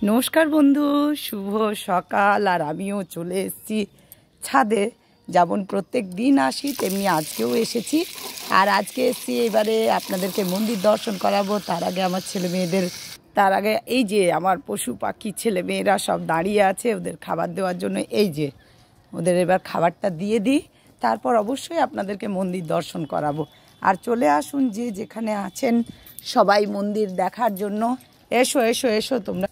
নমস্কার বন্ধু, শুভ সকাল। আর আমিও চলে এসেছি ছাদে। যেমন প্রত্যেক দিন আসি তেমনি আজকেও এসেছি। আর আজকে এসেছি এবারে আপনাদেরকে মন্দির দর্শন করাবো। তার আগে এই যে আমার পশু পাখি ছেলেমেয়েরা সব দাঁড়িয়ে আছে ওদের খাবার দেওয়ার জন্য। এই যে ওদের এবার খাবারটা দিয়ে দিই, তারপর অবশ্যই আপনাদেরকে মন্দির দর্শন করাবো। আর চলে আসুন যে যেখানে আছেন সবাই মন্দির দেখার জন্য। এসো এসো এসো তোমরা।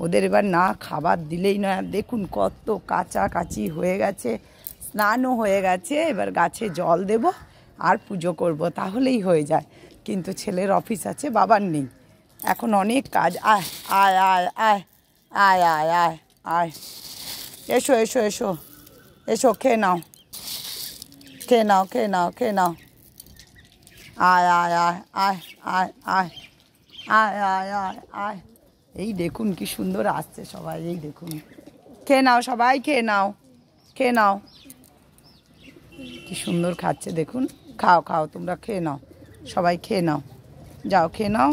ওদের এবার না খাবার দিলেই নয়। আর দেখুন কত কাচাকাচি হয়ে গেছে, স্নানও হয়ে গেছে। এবার গাছে জল দেব আর পুজো করব, তাহলেই হয়ে যায়। কিন্তু ছেলের অফিস আছে, বাবার নেই, এখন অনেক কাজ। আয় আয় আয় আয় আয় আয় আয় আয় এসো এসো এসো এসো, খেয়ে নাও খেয়ে নাও খেয়ে নাও খেয়ে নাও। আয় আয় আয় আয় আয় আয় আয় আয় আয় আয়। এই দেখুন কি সুন্দর আসছে সবাই, এই দেখুন। খেয়ে নাও সবাই, খেয়ে নাও খেয়ে নাও। কি সুন্দর খাচ্ছে দেখুন। খাও খাও তোমরা, খেয়ে নাও সবাই, খেয়ে নাও, যাও খেয়ে নাও।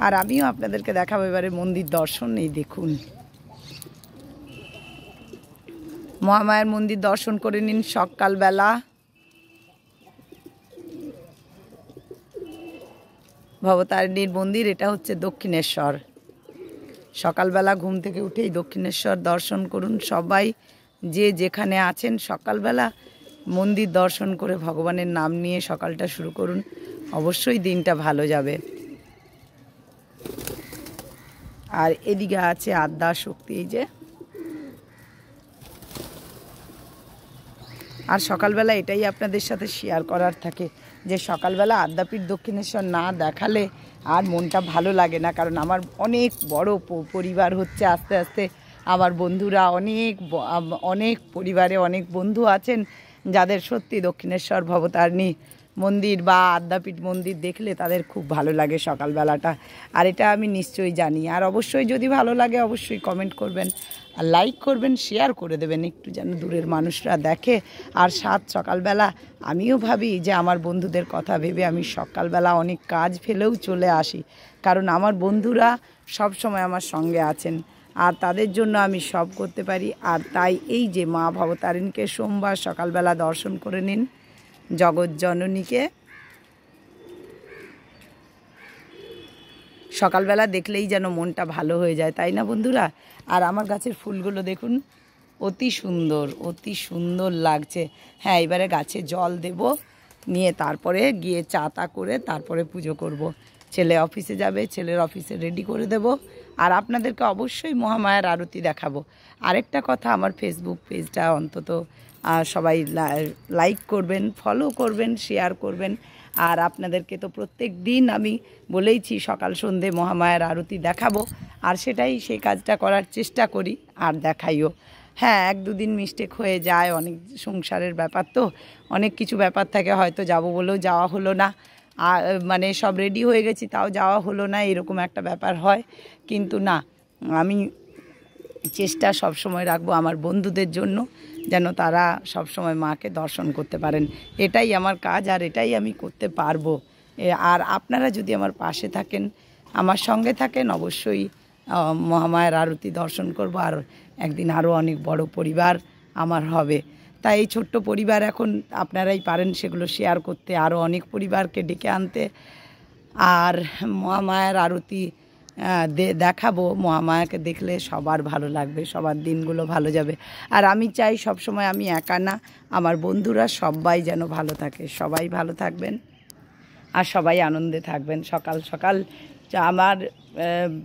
আর আমিও আপনাদেরকে দেখাবো এবারে মন্দির দর্শন। এই দেখুন, মহামায়ার মন্দির দর্শন করে নিন সকালবেলা। ভবতারিণীর মন্দির, এটা হচ্ছে দক্ষিণেশ্বর। সকালবেলা ঘুম থেকে উঠেই দক্ষিণেশ্বর দর্শন করুন সবাই, যে যেখানে আছেন। সকালবেলা মন্দির দর্শন করে ভগবানের নাম নিয়ে সকালটা শুরু করুন, অবশ্যই দিনটা ভালো যাবে। আর এদিকে আছে আদ্যা শক্তি, এই যে। আর সকালবেলা এটাই আপনাদের সাথে শেয়ার করার থাকে যে সকালবেলা আদ্যাপীঠ দক্ষিণেশ্বর না দেখালে আর মনটা ভালো লাগে না। কারণ আমার অনেক বড় পরিবার হচ্ছে, আস্তে আস্তে আমার বন্ধুরা অনেক পরিবারে অনেক বন্ধু আছেন যাদের সত্যি দক্ষিণেশ্বর ভবতারিণী মন্দির বা আদ্যাপীঠ মন্দির দেখলে তাদের খুব ভালো লাগে সকালবেলাটা। আর এটা আমি নিশ্চয়ই জানি। আর অবশ্যই যদি ভালো লাগে অবশ্যই কমেন্ট করবেন, আর লাইক করবেন, শেয়ার করে দেবেন, একটু যেন দূরের মানুষরা দেখে। আর সকালবেলা আমিও ভাবি যে আমার বন্ধুদের কথা ভেবে আমি সকালবেলা অনেক কাজ ফেলেও চলে আসি, কারণ আমার বন্ধুরা সব সময় আমার সঙ্গে আছেন আর তাদের জন্য আমি সব করতে পারি। আর তাই এই যে মা ভবতারিণীকে সোমবার সকালবেলা দর্শন করে নিন, জগৎজননীকে সকালবেলা দেখলেই যেন মনটা ভালো হয়ে যায়, তাই না বন্ধুরা? আর আমার গাছের ফুলগুলো দেখুন, অতি সুন্দর, অতি সুন্দর লাগছে। হ্যাঁ, এবারে গাছে জল দেব, নিয়ে তারপরে গিয়ে চা তা করে তারপরে পুজো করব। ছেলে অফিসে যাবে, ছেলের অফিসে রেডি করে দেব। আর আপনাদেরকে অবশ্যই মহামায়ার আরতি দেখাবো। আরেকটা কথা, আমার ফেসবুক পেজটা অন্তত সবাই লাইক করবেন, ফলো করবেন, শেয়ার করবেন। আর আপনাদেরকে তো প্রত্যেক দিন আমি বলেইছি সকাল সন্ধে মহামায়ার আরতি দেখাবো, আর সেই কাজটা করার চেষ্টা করি আর দেখাইও। হ্যাঁ, এক দুদিন মিস্টেক হয়ে যায়, অনেক সংসারের ব্যাপার তো, অনেক কিছু ব্যাপার থাকে, হয়তো যাব বলেও যাওয়া হলো না। আর মানে সব রেডি হয়ে গেছি তাও যাওয়া হলো না, এরকম একটা ব্যাপার হয়। কিন্তু না, আমি চেষ্টা সব সময় রাখবো আমার বন্ধুদের জন্য, যেন তারা সব সময় মাকে দর্শন করতে পারেন। এটাই আমার কাজ আর এটাই আমি করতে পারবো। আর আপনারা যদি আমার পাশে থাকেন, আমার সঙ্গে থাকেন, অবশ্যই মহামায়ার আরতি দর্শন করব। আর একদিন আরও অনেক বড় পরিবার আমার হবে। তাই এই ছোট্ট পরিবার এখন আপনারাই পারেন সেগুলো শেয়ার করতে, আরও অনেক পরিবারকে ডেকে আনতে। আর মহামায়ার আরতি দেখাবো। মহামায়াকে দেখলে সবার ভালো লাগবে, সবার দিনগুলো ভালো যাবে। আর আমি চাই সবসময় আমি একা না, আমার বন্ধুরা সবাই যেন ভালো থাকে। সবাই ভালো থাকবেন আর সবাই আনন্দে থাকবেন। সকাল সকাল আমার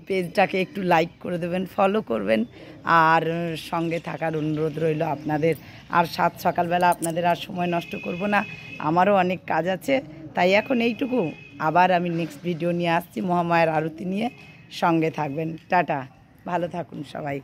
পেজটাকে একটু লাইক করে দেবেন, ফলো করবেন, আর সঙ্গে থাকার অনুরোধ রইল আপনাদের। আর সকালবেলা আপনাদের আর সময় নষ্ট করব না, আমারও অনেক কাজ আছে। তাই এখন এইটুকু, আবার আমি নেক্সট ভিডিও নিয়ে আসছি মহামায়ার আরতি নিয়ে। সঙ্গে থাকবেন। টাটা, ভালো থাকুন সবাই।